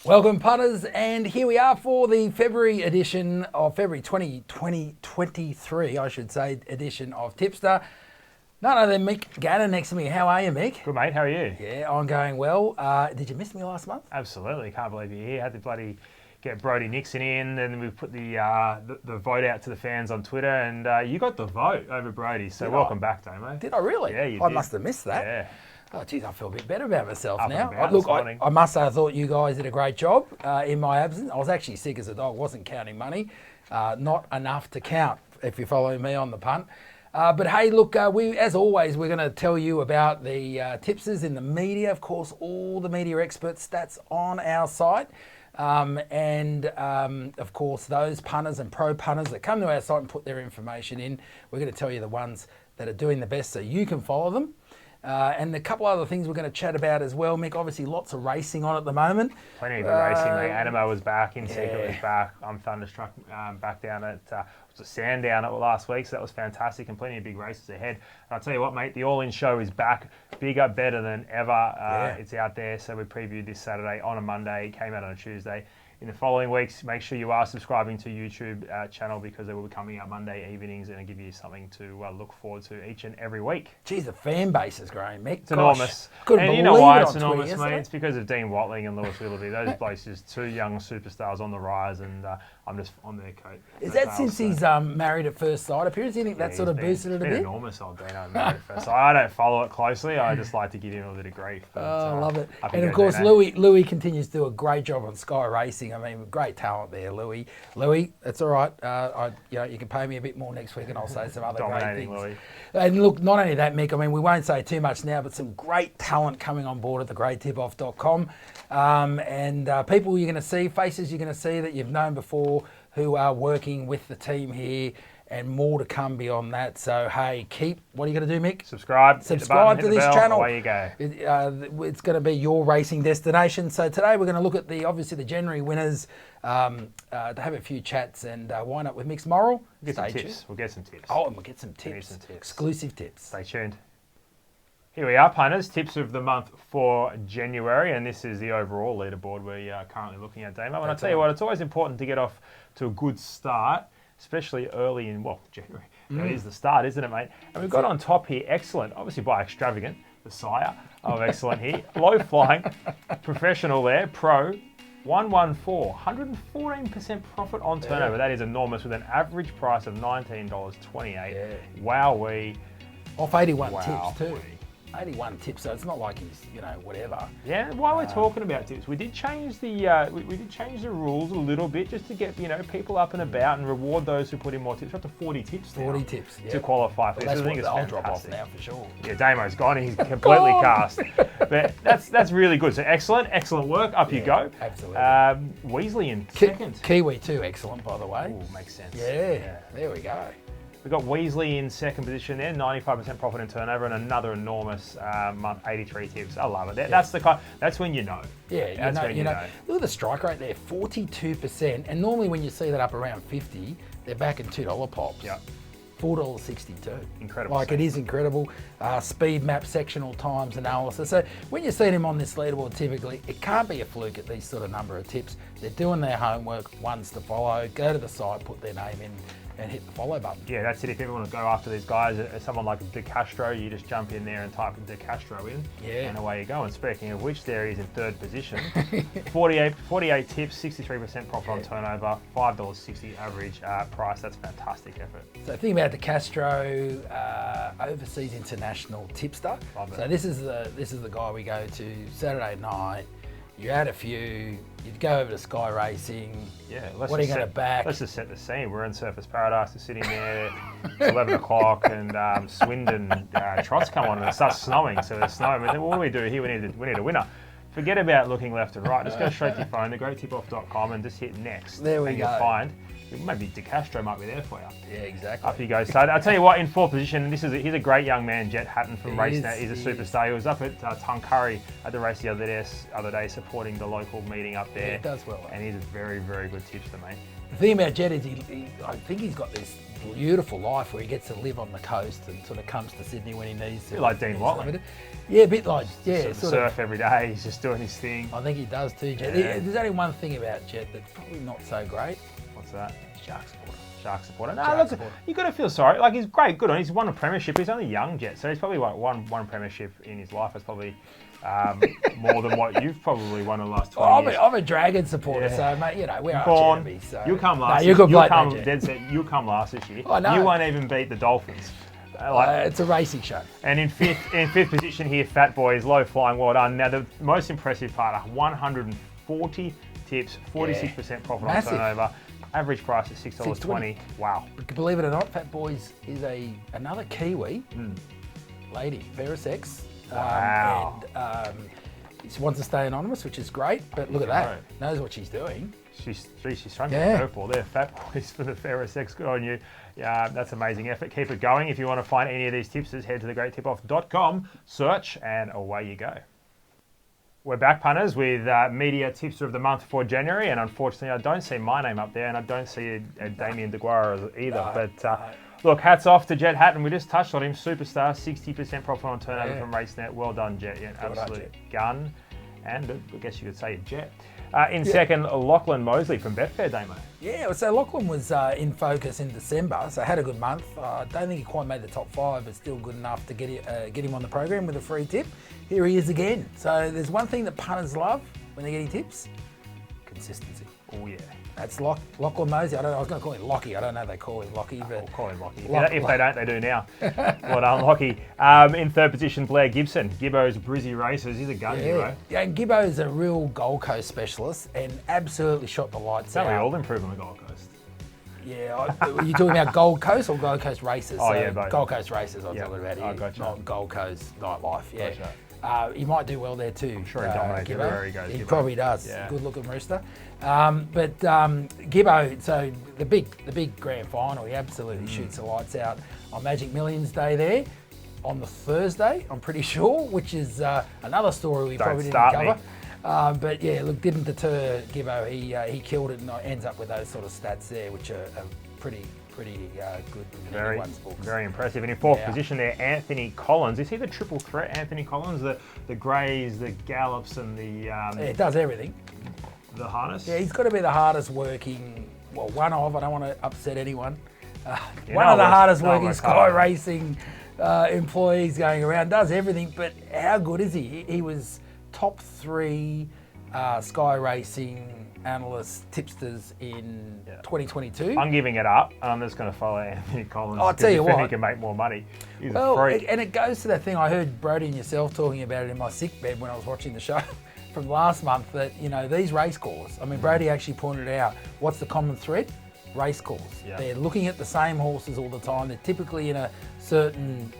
Welcome punters, and here we are for the February 2023, I should say, edition of Tipster. None other than Mick Gannon next to me. How are you, Mick? Good, mate. How are you? Yeah, I'm going well. Did you miss me last month? Absolutely. Can't believe you're here. Had to bloody get Brodie Nixon in, and we put the vote out to the fans on Twitter, and you got the vote over Brodie. So welcome back, Damo. Did I really? Yeah, you I did. must have missed that. Yeah. Oh, geez, I feel a bit better about myself Up and now. about Look, this morning. I must say I thought you guys did a great job in my absence. I was actually sick as a dog, wasn't counting money. Not enough to count, if you're following me on the punt. But hey, look, as always, we're going to tell you about the tipsters in the media. Of course, all the media expert stats on our site. Of course, those punters and pro punters that come to our site and put their information in, we're going to tell you the ones that are doing the best so you can follow them. And a couple other things we're going to chat about as well, Mick. Obviously, lots of racing on at the moment. Plenty of good racing, mate. Animo was back, Insecret was back. I'm Thunderstruck back down at Sandown last week, so that was fantastic, and plenty of big races ahead. And I'll tell you what, mate, the All-In show is back, bigger, better than ever. It's out there, so we previewed this Saturday on a Monday, came out on a Tuesday. In the following weeks, make sure you are subscribing to YouTube channel because they will be coming out Monday evenings and it'll give you something to look forward to each and every week. Geez, the fan base is growing, Mick. It's enormous. Couldn't And you believe know why it it's on enormous, Twitter mate? yesterday. It's because of Dean Watling and Lewis Willoughby. Those places, two young superstars on the rise, and I'm just on their coat. Is that since he's married at first sight appearance? Do you think that sort of boosted it a bit? Enormous, old Dino. Married at first sight. I don't follow it closely. I just like to give him a bit of grief. But, I love it. up And you of go, course, Dino. Louis continues to do a great job on Sky Racing. I mean, great talent there, Louis. Louis, that's all right. You can pay me a bit more next week, and I'll say some other great Dominating things. Louis. And look, not only that, Mick. I mean, we won't say too much now, but some great talent coming on board at thegreattipoff.com, and people you're going to see, faces you're going to see that you've known before, who are working with the team here, and more to come beyond that. So, hey, what are you going to do, Mick? Subscribe To hit the button, this hit the bell, channel. Away you go. It's going to be your racing destination. So today we're going to look at obviously the January winners, to have a few chats and wind up with Mick's moral. We'll get some Stay tips. tuned. We'll get some tips. Oh, and we'll get some We'll tips. get some tips. Exclusive tips. Stay tuned. Here we are, punters. Tips of the month for January, and this is the overall leaderboard we are currently looking at, Damo. And I'll tell you what, it's always important to get off to a good start, especially early in, January. That is the start, isn't it, mate? And we've got on top here, excellent, obviously by Extravagant, the sire of excellent here. Low flying, professional there, pro, 114, 114% profit on turnover. Yeah. That is enormous with an average price of $19.28. Yeah. Wowee. Off 81 Wow. tips too. 81 tips, so it's not like he's, whatever. Yeah, while we're talking about tips, we did change the we did change the rules a little bit just to get people up and about and reward those who put in more tips. We're up to 40 tips now 40 tips, yeah. to qualify for this. That's I think what it's I'll drop off fantastic. now for sure. Yeah, Damo's gone. He's completely cast. But that's really good. So excellent work. Up you go. Absolutely. Weasley in second. Kiwi too, excellent by the way. Ooh, makes sense. Yeah, there we go. We've got Weasley in second position there, 95% profit and turnover, and another enormous month, 83 tips. I love it. That's the kind. That's when you know. Yeah, That's when you know. Look at the strike rate there, 42%. And normally when you see that up around 50, they're back in $2 pops. Yep. $4.62. Incredible. Like, it is incredible. Speed map, sectional times analysis. So when you see them on this leaderboard, typically, it can't be a fluke at these sort of number of tips. They're doing their homework, ones to follow. Go to the site, put their name in, and hit the follow button. Yeah, that's it. If you want to go after these guys, someone like De Castro, you just jump in there and type De Castro in, and away you go. And speaking of which, there he is in third position. 48 tips, 63% profit on turnover, $5.60 average price. That's fantastic effort. So think about De Castro, overseas international tipster. Love it. So this is the guy we go to Saturday night. You add a few. You'd go over to Sky Racing. Yeah, What are you going to back? Let's just set the scene. We're in Surfers Paradise. We're sitting there. It's 11 o'clock, and Swindon trots come on, and it starts snowing. So there's snow. But then what do we do here? We need a winner. Forget about looking left and right. Just go straight to your phone, thegreattipoff.com, and just hit next. There we and go. You'll find Maybe De Castro might be there for you. Yeah, exactly. Up you go. So I'll tell you what, in fourth position, he's a great young man, Jet Hatton from RaceNet. He's a superstar. He was up at Tuncurry at the race the other day supporting the local meeting up there. Yeah, he does well. And he's a very, very good tipster, mate. The thing about Jet is I think he's got this beautiful life where he gets to live on the coast and sort of comes to Sydney when he needs to. A bit like Dean Watley. Yeah, a bit like, sort of surf every day. He's just doing his thing. I think he does too, Jet. Yeah. There's only one thing about Jet that's probably not so great. What's that? Shark supporter. Shark supporter. No, look, you got to feel sorry. Like, he's great, good on. He's won a premiership. He's only young, Jet, so he's probably won one premiership in his life. That's probably more than what you've probably won in the last 20 years. I'm a Dragon supporter, so mate, you know we're born. Up so. You'll come last. No, you're good bloke, You'll come last this year. I know. You won't even beat the Dolphins. It's a racing show. And in fifth position here, Fat Boy is low flying. Well done. Now the most impressive part: 140 tips, 46% profit on turnover. Average price is $6.20. Wow. Believe it or not, Fat Boys is another Kiwi lady, fair sex. Wow. And she wants to stay anonymous, which is great. But look at that. Knows what she's doing. She's throwing the curveball there. Fat Boys for the fairer sex. Good on you. Yeah, that's amazing effort. Keep it going. If you want to find any of these tipsters, head to thegreattipoff.com, search, and away you go. We're back, punters, with Media Tipster of the Month for January, and unfortunately I don't see my name up there, and I don't see a Damian Deguara either. Look, hats off to Jet Hatton. We just touched on him, superstar, 60% profit on turnover from RaceNet. Well done, Jet. Yeah, absolute gun, and I guess you could say a Jet. In second, Lachlan Mosley from Betfair, Damo. Yeah, so Lachlan was in focus in December, so had a good month. I don't think he quite made the top 5, but still good enough to get him on the program with a free tip. Here he is again. So there's one thing that punters love when they're getting tips: consistency. Oh yeah. That's Lachlan Mosley. I was going to call him Lockie. I don't know if they call him Lockie, but we'll call him Lockie. If they don't, they do now. Well done, Lockie. In third position, Blair Gibson. Gibbo's Brizzy Races. He's a gun hero. Yeah, and Gibbo's a real Gold Coast specialist and absolutely shot the lights out. Don't we all improve on the Gold Coast? Yeah, are you talking about Gold Coast or Gold Coast Races? Oh, yeah, both. Gold Coast Races I'm talking about here, gotcha. not Gold Coast nightlife. Yeah. Gotcha. He might do well there too. I'm sure he dominates everywhere he goes. He Gibbo. probably does. Yeah. Good looking rooster. But Gibbo, so the big grand final, he absolutely shoots the lights out on Magic Millions Day there on the Thursday, I'm pretty sure, which is another story we probably didn't cover. But yeah, look, didn't deter Gibbo. He killed it and ends up with those sort of stats there, which are pretty good. Very impressive. And in fourth position there, Anthony Collins. Is he the triple threat, Anthony Collins? The greys, the gallops, and the... it does everything. The harness? Yeah, he's got to be the hardest working, well, one of, I don't want to upset anyone, one of the hardest working Sky Racing employees going around. Does everything, but how good is he? He was top 3 Sky Racing analysts, tipsters in 2022. I'm giving it up, and I'm just going to follow Anthony Collins. I'll tell you what, he can make more money. He's a freak. And it goes to that thing I heard Brody and yourself talking about it in my sick bed when I was watching the show from last month. That these race calls. I mean, Brody actually pointed out what's the common thread? Race calls. Yeah. They're looking at the same horses all the time. They're typically in a certain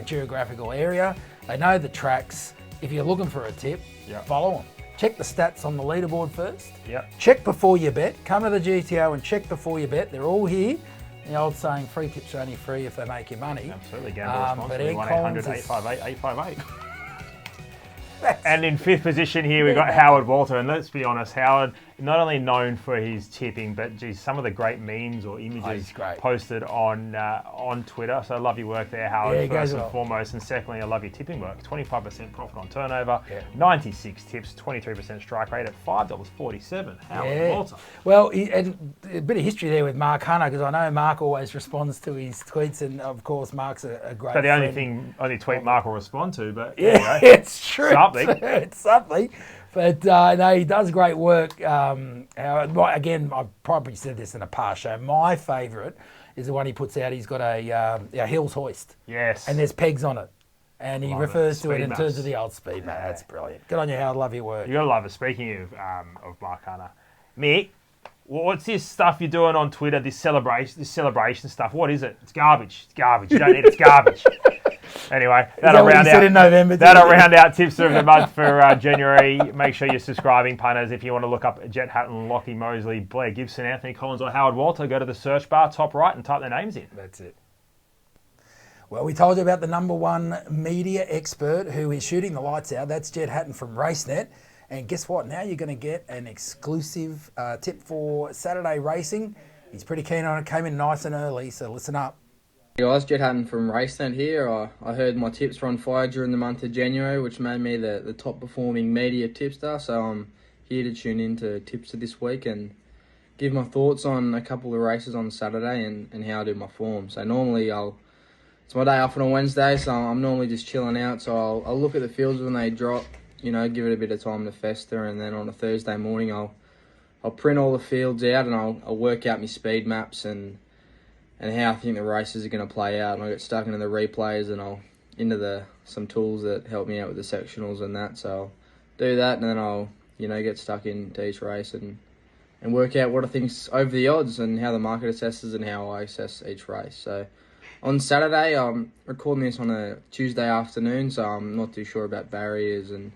geographical area. They know the tracks. If you're looking for a tip, follow them. Check the stats on the leaderboard first. Check before you bet. Come to the GTO and check before you bet. They're all here. The old saying, free tips are only free if they make you money. Absolutely. Gamble responsibly. 1-800-858-858. And in fifth position here, we've got Howard Walter. And let's be honest, Howard, not only known for his tipping, but geez, some of the great memes or images posted on Twitter. So I love your work there, Howard, first and foremost. And secondly, I love your tipping work. 25% profit on turnover, 96 tips, 23% strike rate at $5.47. Howard Walter. Well, and a bit of history there with Mark Hunter, because I know Mark always responds to his tweets, and of course, Mark's a great So the only tweet Mark will respond to, but it's true. Something. It's something. But no, he does great work. Again, I've probably said this in a past show. My favourite is the one he puts out. He's got a Hills hoist. Yes. And there's pegs on it. And he refers to it in terms of the old speed, mate. That's brilliant. Good on you, Howard. Love your work. You got to love it. Speaking of Mark Hunter, Mick, what's this stuff you're doing on Twitter? This celebration stuff. What is it? It's garbage. It's garbage. You don't need it. It's garbage. Anyway, that'll round out in November. That'll round out tipster of the month for January. Make sure you're subscribing, punters. If you want to look up Jet Hatton, Lockie Mosley, Blair Gibson, Anthony Collins, or Howard Walter, go to the search bar top right and type their names in. That's it. Well, we told you about the number one media expert who is shooting the lights out. That's Jet Hatton from RaceNet. And guess what? Now you're going to get an exclusive tip for Saturday racing. He's pretty keen on it. Came in nice and early, so listen up. Hey guys, Jet Hatton from RaceNet here. I heard my tips were on fire during the month of January, which made me the top performing media tipster. So I'm here to tune in to Tipster this week and give my thoughts on a couple of races on Saturday and how I do my form. So normally it's my day off on a Wednesday, so I'm normally just chilling out. So I'll look at the fields when they drop, give it a bit of time to fester, and then on a Thursday morning I'll print all the fields out and I'll work out my speed maps and how I think the races are going to play out, and I'll get stuck into the replays and I'll into some tools that help me out with the sectionals and that. So I'll do that, and then I'll get stuck into each race and work out what I think's over the odds and how the market assesses and how I assess each race. So on Saturday, I'm recording this on a Tuesday afternoon, so I'm not too sure about barriers and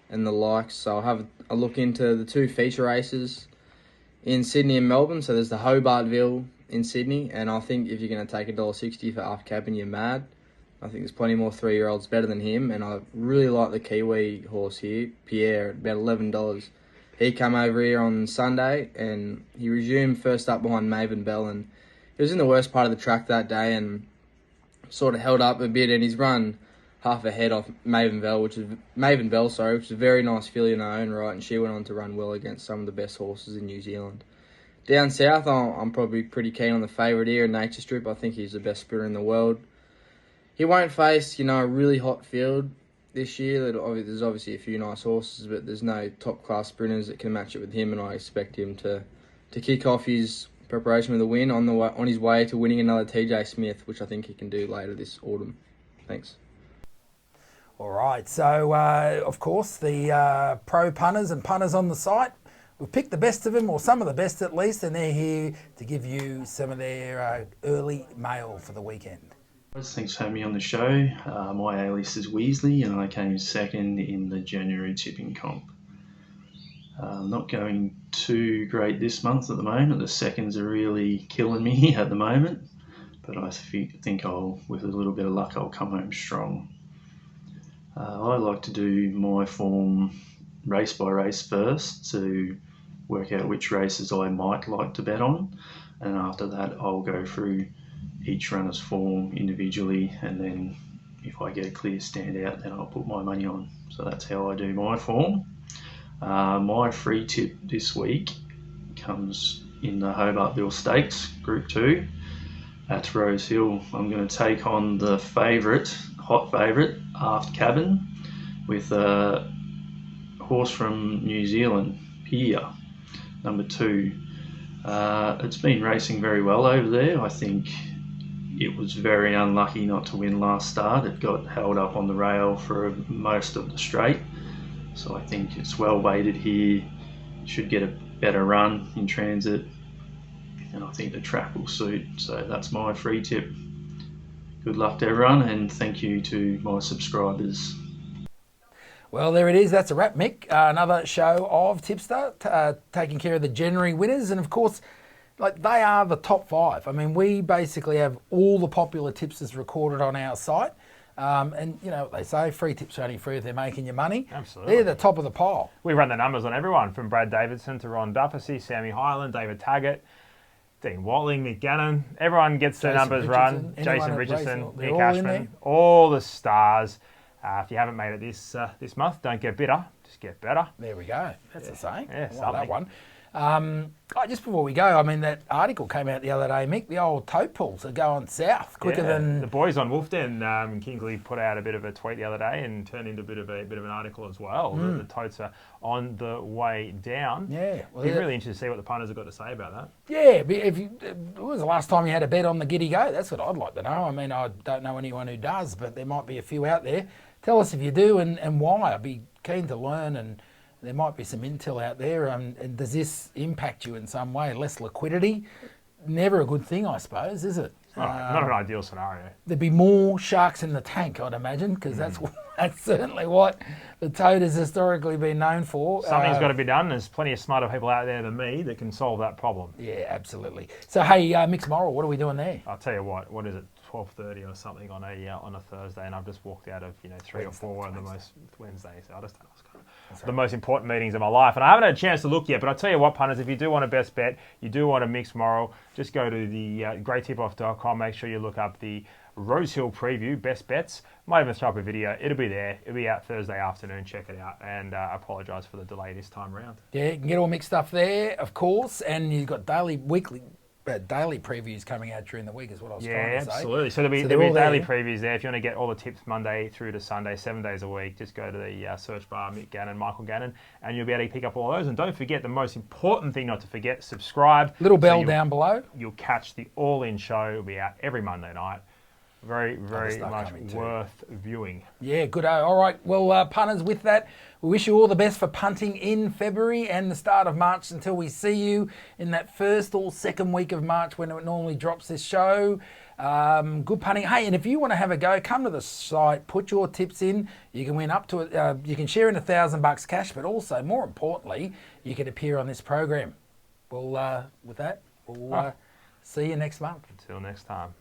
the likes. So I'll have a look into the two feature races in Sydney and Melbourne. So there's the Hobartville in Sydney, and I think if you're going to take $1.60 for half cabin, you're mad. I think there's plenty more 3-year-olds better than him, and I really like the Kiwi horse here, Pierre, at about $11. He came over here on Sunday, and he resumed first up behind Maven Bell, and he was in the worst part of the track that day and sort of held up a bit, and he's run half a head off Maven Bell, which is a very nice filly in her own right, and she went on to run well against some of the best horses in New Zealand. Down south, I'm probably pretty keen on the favourite here, Nature Strip. I think he's the best sprinter in the world. He won't face, a really hot field this year. There's obviously a few nice horses, but there's no top-class sprinters that can match it with him, and I expect him to kick off his preparation with a win on his way to winning another TJ Smith, which I think he can do later this autumn. Thanks. All right, so of course the pro punters and punters on the site, we've picked the best of them, or some of the best at least, and they're here to give you some of their early mail for the weekend. Thanks for having me on the show. My A-list is Weasley, and I came second in the January tipping comp. Not going too great this month at the moment. The seconds are really killing me at the moment, but I think with a little bit of luck, I'll come home strong. I like to do my form race by race first to work out which races I might like to bet on, and after that I'll go through each runner's form individually, and then if I get a clear standout, then I'll put my money on. So that's how I do my form. My free tip this week comes in the Hobartville Stakes, Group 2 at Rose Hill. I'm going to take on the hot favourite, Aft Cabin, with a horse from New Zealand, Pierre, number 2. It's been racing very well over there. I think it was very unlucky not to win last start. It got held up on the rail for most of the straight. So I think it's well weighted here. Should get a better run in transit, and I think the track will suit. So that's my free tip. Good luck to everyone, and thank you to my subscribers. Well, there it is. That's a wrap, Mick. Another show of Tipster, taking care of the January winners. And of course, they are the top 5. I mean, we basically have all the popular tipsters recorded on our site. And you know what they say, free tips are only free if they're making you money. Absolutely. They're the top of the pile. We run the numbers on everyone, from Brad Davidson to Ron Duffy, Sammy Hyland, David Taggart, Dean Watling, Mick Gannon. Everyone gets their numbers run. Jason Richardson, Nick Ashman, all the stars. If you haven't made it this month, don't get bitter, just get better. There we go. That's the saying. Yeah, I like that one. Just before we go, I mean, that article came out the other day, Mick. The old tote pools are going south quicker than the boys on Wolf Den. Kingsley put out a bit of a tweet the other day and turned into a bit of an article as well. The totes are on the way down. Yeah, well, it'd be really interesting to see what the punters have got to say about that. Yeah, when was the last time you had a bet on the Giddy Go? That's what I'd like to know. I mean, I don't know anyone who does, but there might be a few out there. Tell us if you do and why. I'd be keen to learn, and there might be some intel out there. And does this impact you in some way? Less liquidity? Never a good thing, I suppose, is it? Not an ideal scenario. There'd be more sharks in the tank, I'd imagine, because that's certainly what the Tote has historically been known for. Something's got to be done. There's plenty of smarter people out there than me that can solve that problem. Yeah, absolutely. So, hey, Mixed Moral, what are we doing there? I'll tell you what is it, 12:30 or something on a Thursday, and I've just walked out of 3 or 4 of the most Wednesdays. So I just don't know what's going on. The most important meetings of my life, and I haven't had a chance to look yet. But I'll tell you what, punters, if you do want a best bet, you do want a Mixed Moral, just go to the greattipoff.com. Make sure you look up the Rose Hill preview, best bets. Might even throw up a video. It'll be there. It'll be out Thursday afternoon. Check it out. And I apologise for the delay this time round. Yeah, you can get all mixed stuff there, of course, and you've got daily previews coming out during the week is what I was trying to say. Absolutely. So there'll be daily previews there. If you want to get all the tips Monday through to Sunday, 7 days a week, just go to the search bar, Mick Gannon, Michael Gannon, and you'll be able to pick up all those. And don't forget, the most important thing not to forget, subscribe. Little bell down below. You'll catch the all-in show. It'll be out every Monday night. Very, very much worth viewing. Yeah, good. All right. Well, punters, with that, we wish you all the best for punting in February and the start of March until we see you in that first or second week of March when it normally drops this show. Good punting. Hey, and if you want to have a go, come to the site, put your tips in. You can win up to you can share in $1,000 cash, but also, more importantly, you can appear on this program. Well, with that, we'll see you next month. Until next time.